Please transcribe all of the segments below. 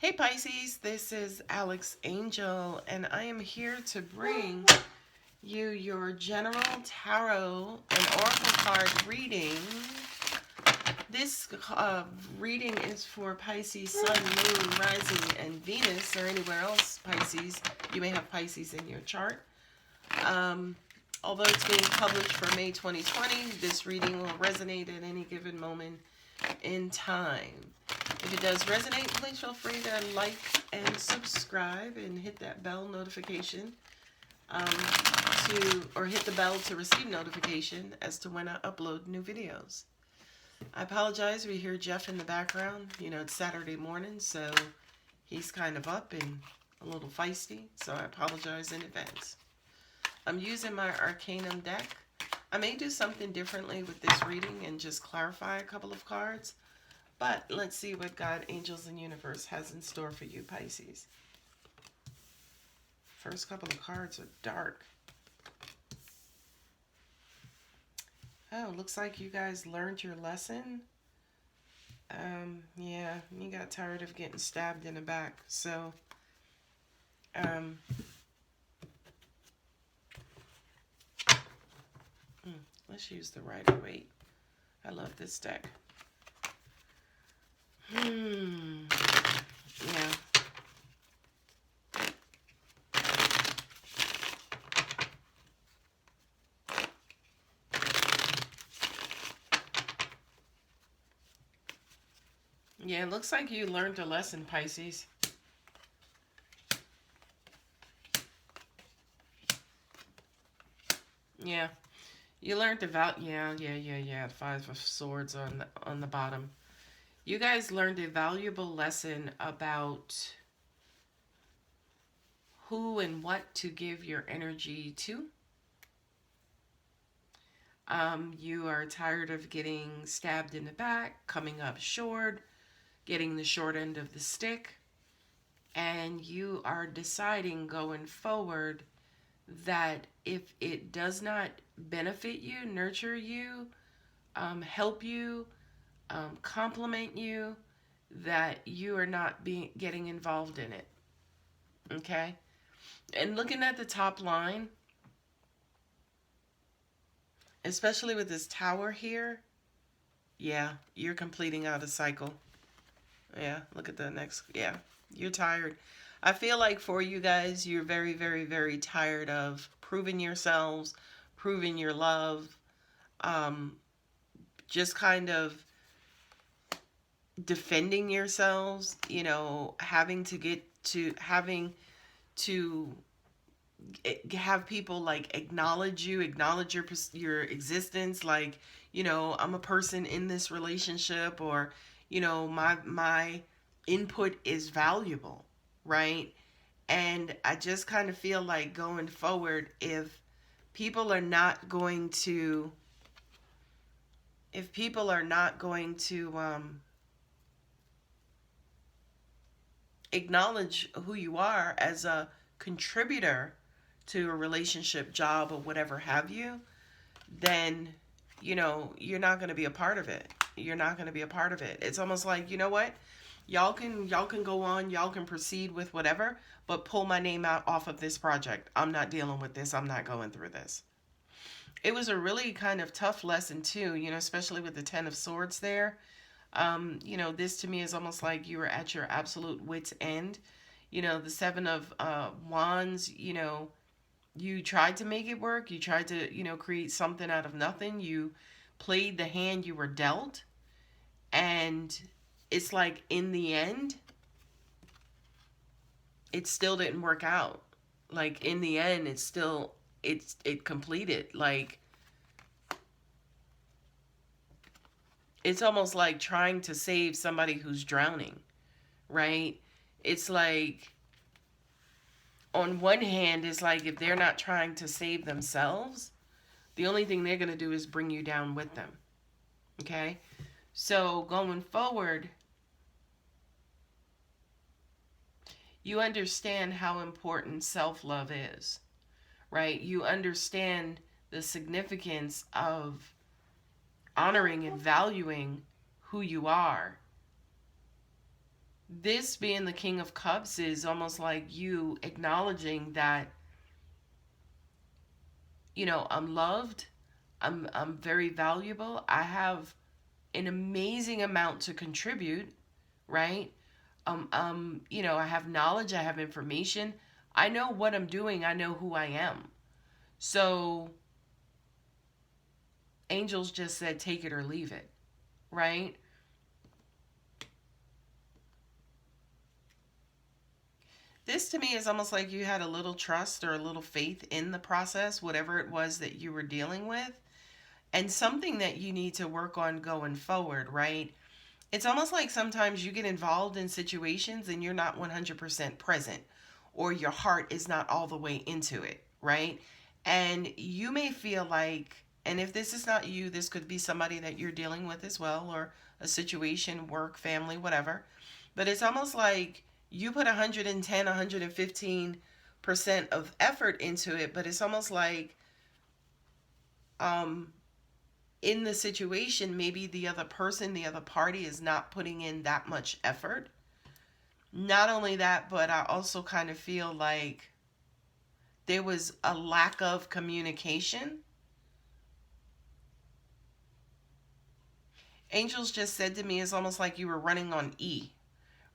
Hey Pisces, this is Alex Angel, and I am here to bring you your general tarot and oracle card reading. This reading is for Pisces, Sun, Moon, Rising, and Venus, or anywhere else Pisces. You may have Pisces in your chart. Although it's being published for May 2020, this reading will resonate at any given moment in time. If it does resonate, please feel free to like and subscribe and hit that bell notification or hit the bell to receive notification as to when I upload new videos. I apologize, we hear Jeff in the background. You know, it's Saturday morning, so he's kind of up and a little feisty, so I apologize in advance. I'm using my Arcanum deck. I may do something differently with this reading and just clarify a couple of cards. But let's see what God, angels, and universe has in store for you, Pisces. First couple of cards are dark. Oh, looks like you guys learned your lesson. Yeah, you got tired of getting stabbed in the back. So, let's use the Rider-Waite. I love this deck. Yeah. Yeah, it looks like you learned a lesson, Pisces. Yeah. You learned about, yeah. Five of Swords on the bottom. You guys learned a valuable lesson about who and what to give your energy to. You are tired of getting stabbed in the back, coming up short, getting the short end of the stick, and you are deciding going forward that if it does not benefit you, nurture you, help you, compliment you, that you are not getting involved in it. Okay? And looking at the top line, especially with this tower here, yeah, you're completing out a cycle. Yeah, look at the next. Yeah, you're tired. I feel like for you guys, you're very, very, very tired of proving yourselves, proving your love, just kind of defending yourselves, you know, having to have people like acknowledge you, acknowledge your existence, like, you know, I'm a person in this relationship, or, you know, my input is valuable, right? And I just kind of feel like going forward, people are not going to if people are not going to acknowledge who you are as a contributor to a relationship, job, or whatever have you, then, you know, you're not going to be a part of it. You're not going to be a part of it. It's almost like, you know what? Y'all can go on, y'all can proceed with whatever, but pull my name out off of this project. I'm not dealing with this. I'm not going through this. It was a really kind of tough lesson too, you know, especially with the 10 of Swords there. You know, this to me is almost like you were at your absolute wit's end. You know, the 7 of Wands, you know, you tried to make it work. You tried to, you know, create something out of nothing. You played the hand you were dealt. And it's like in the end, it still didn't work out. Like in the end, it completed. Like it's almost like trying to save somebody who's drowning, right? It's like on one hand, it's like if they're not trying to save themselves, the only thing they're going to do is bring you down with them. Okay? So going forward, you understand how important self-love is, right? You understand the significance of honoring and valuing who you are, This being the King of Cups is almost like you acknowledging that, I'm loved. I'm very valuable. I have an amazing amount to contribute, right? I have knowledge, I have information. I know what I'm doing, I know who I am. So angels just said take it or leave it, right? This to me is almost like you had a little trust or a little faith in the process, whatever it was that you were dealing with, and something that you need to work on going forward, right? It's almost like sometimes you get involved in situations and you're not 100% present, or your heart is not all the way into it, right? And you may feel like, and if this is not you, this could be somebody that you're dealing with as well, or a situation, work, family, whatever. But it's almost like you put 110, 115% of effort into it, but it's almost like um in the situation, maybe the other person, the other party is not putting in that much effort. Not only that, but I also kind of feel like there was a lack of communication. Angels just said to me, it's almost like you were running on E,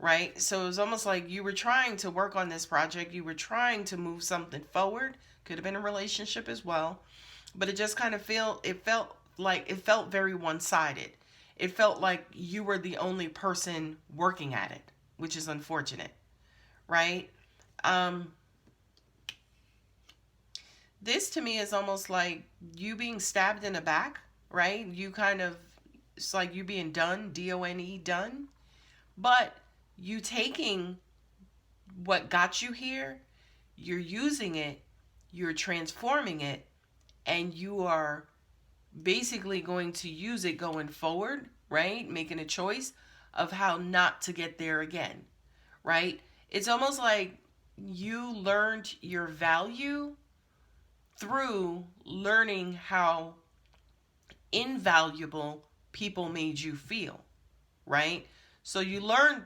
right? So it was almost like you were trying to work on this project. You were trying to move something forward. Could have been a relationship as well. But it just kind of it felt very one-sided. It felt like you were the only person working at it, which is unfortunate, right? Um, this to me is almost like you being stabbed in the back, right? It's like you being done, D-O-N-E, done. But you taking what got you here, you're using it, you're transforming it, and you are basically going to use it going forward, right? Making a choice of how not to get there again, right? It's almost like you learned your value through learning how invaluable people made you feel, right? So you learned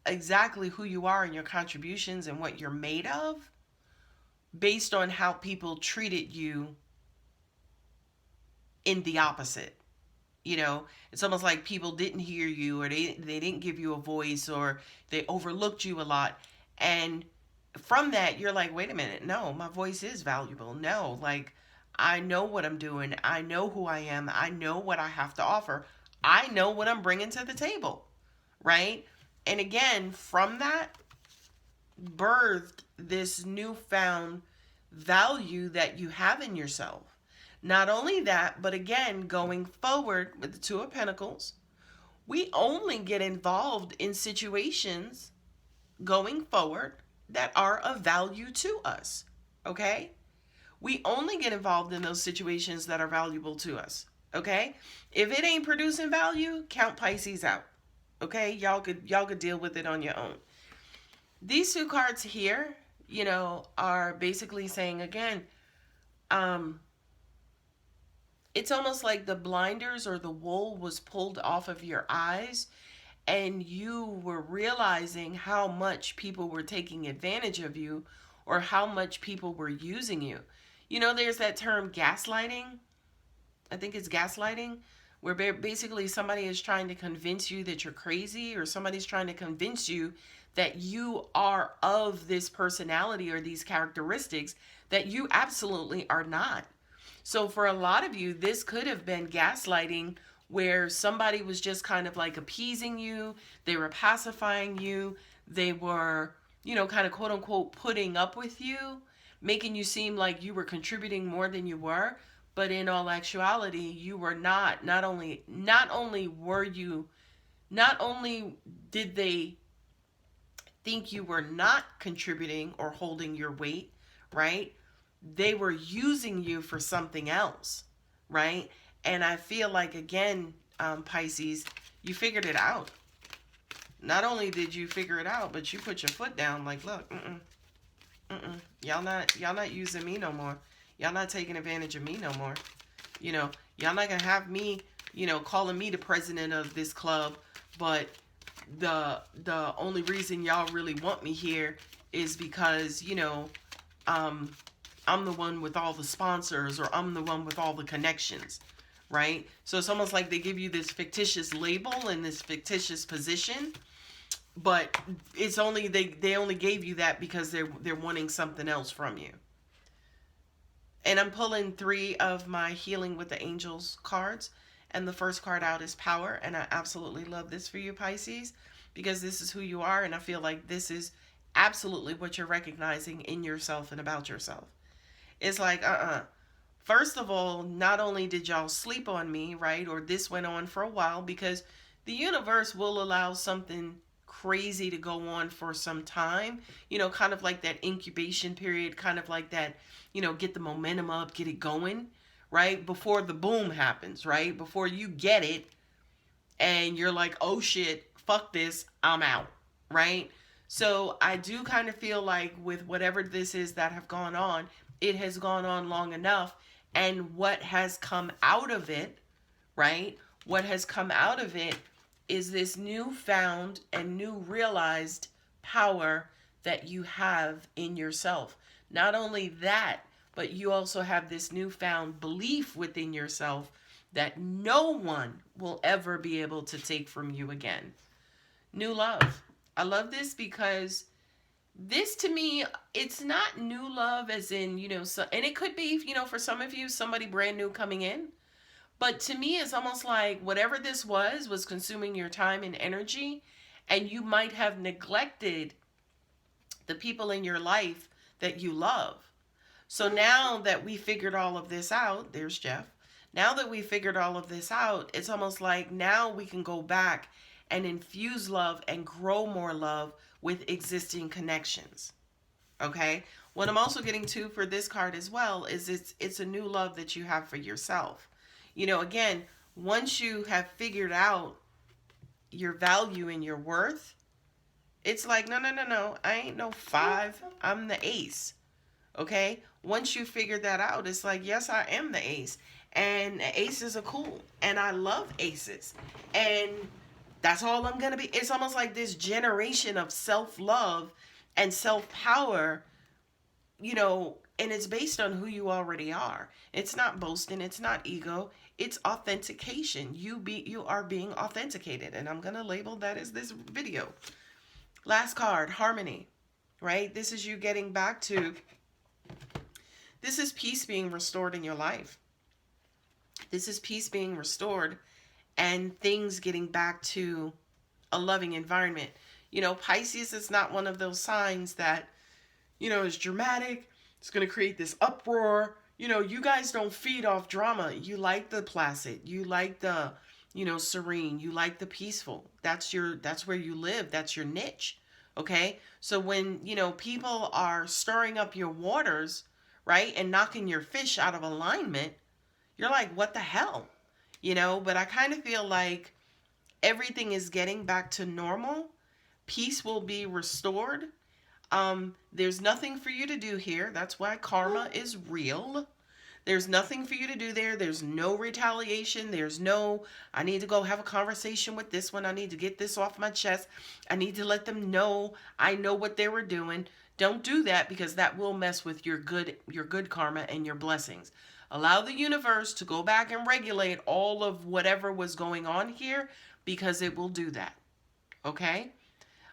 exactly who you are and your contributions and what you're made of based on how people treated you in the opposite. It's almost like people didn't hear you, or they didn't give you a voice, or they overlooked you a lot. And from that, you're like, wait a minute, no, my voice is valuable. No, like, I know what I'm doing. I know who I am. I know what I have to offer. I know what I'm bringing to the table, right? And again, from that, birthed this newfound value that you have in yourself. Not only that, but again, going forward with the Two of Pentacles, we only get involved in situations going forward that are of value to us. Okay? We only get involved in those situations that are valuable to us. Okay? If it ain't producing value, count Pisces out. Okay? Y'all could deal with it on your own. These two cards here, are basically saying again, it's almost like the blinders or the wool was pulled off of your eyes, and you were realizing how much people were taking advantage of you, or how much people were using you. There's that term gaslighting. I think it's gaslighting, where basically somebody is trying to convince you that you're crazy, or somebody's trying to convince you that you are of this personality or these characteristics that you absolutely are not. So for a lot of you, this could have been gaslighting, where somebody was just kind of like appeasing you. They were pacifying you. They were, kind of quote unquote putting up with you, making you seem like you were contributing more than you were. But in all actuality, you were not. Not only did they think you were not contributing or holding your weight, right? They were using you for something else, right? And I feel like, again, Pisces, you figured it out. Not only did you figure it out, but you put your foot down like, look, y'all not using me no more. Y'all not taking advantage of me no more. Y'all not gonna have me, calling me the president of this club, but the only reason y'all really want me here is because, you know, I'm the one with all the sponsors, or I'm the one with all the connections, right? So it's almost like they give you this fictitious label and this fictitious position, but it's only they only gave you that because they're wanting something else from you. And I'm pulling 3 of my Healing with the Angels cards. And the first card out is Power. And I absolutely love this for you, Pisces, because this is who you are. And I feel like this is absolutely what you're recognizing in yourself and about yourself. It's like, First of all, not only did y'all sleep on me, right? Or this went on for a while, because the universe will allow something crazy to go on for some time, you know, kind of like that incubation period, kind of like that, you know, get the momentum up, get it going, right? Before the boom happens, right? Before you get it and you're like, oh shit, fuck this, I'm out, right? So I do kind of feel like with whatever this is that have gone on, it has gone on long enough. And what has come out of it, right? What has come out of it is this newfound and new realized power that you have in yourself. Not only that, but you also have this newfound belief within yourself that no one will ever be able to take from you again. New love. I love this because this to me, it's not new love as in, you know, so, and it could be, you know, for some of you, somebody brand new coming in. But to me, it's almost like whatever this was consuming your time and energy, and you might have neglected the people in your life that you love. So now that we figured all of this out, there's Jeff. Now that we figured all of this out, it's almost like now we can go back and infuse love and grow more love with existing connections. Okay? What I'm also getting to for this card as well is it's a new love that you have for yourself. You know, again, once you have figured out your value and your worth, it's like, no. I ain't no 5. I'm the ace. Okay? Once you figure that out, it's like, yes, I am the ace. And aces are cool. And I love aces. And that's all I'm going to be. It's almost like this generation of self-love and self-power, you know, and it's based on who you already are. It's not boasting. It's not ego. It's authentication. You are being authenticated. And I'm going to label that as this video. Last card, Harmony, right? This is you getting back to, this is peace being restored in your life. This is peace being restored and things getting back to a loving environment. You know, Pisces is not one of those signs that, you know, is dramatic. It's going to create this uproar. You know, you guys don't feed off drama. You like the placid. You like the, you know, serene. You like the peaceful. That's where you live. That's your niche. Okay? So when, you know, people are stirring up your waters, right, and knocking your fish out of alignment, you're like, what the hell? You know, but I kind of feel like everything is getting back to normal. Peace will be restored. There's nothing for you to do here. That's why karma is real. There's nothing for you to do there. There's no retaliation. There's no, I need to go have a conversation with this one. I need to get this off my chest. I need to let them know I know what they were doing. Don't do that, because that will mess with your good karma and your blessings. Allow the universe to go back and regulate all of whatever was going on here, because it will do that. Okay?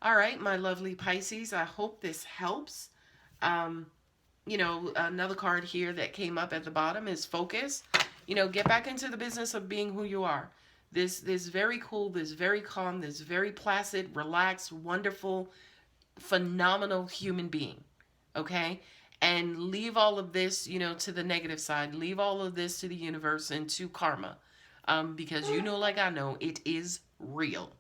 All right, my lovely Pisces, I hope this helps. You know, another card here that came up at the bottom is Focus. You know, get back into the business of being who you are. This very cool, this very calm, this very placid, relaxed, wonderful, phenomenal human being. Okay? And leave all of this, you know, to the negative side. Leave all of this to the universe and to karma. Because you know, like I know, it is real.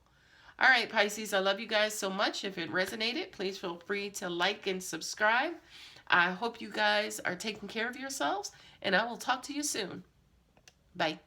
All right, Pisces, I love you guys so much. If it resonated, please feel free to like and subscribe. I hope you guys are taking care of yourselves, and I will talk to you soon. Bye.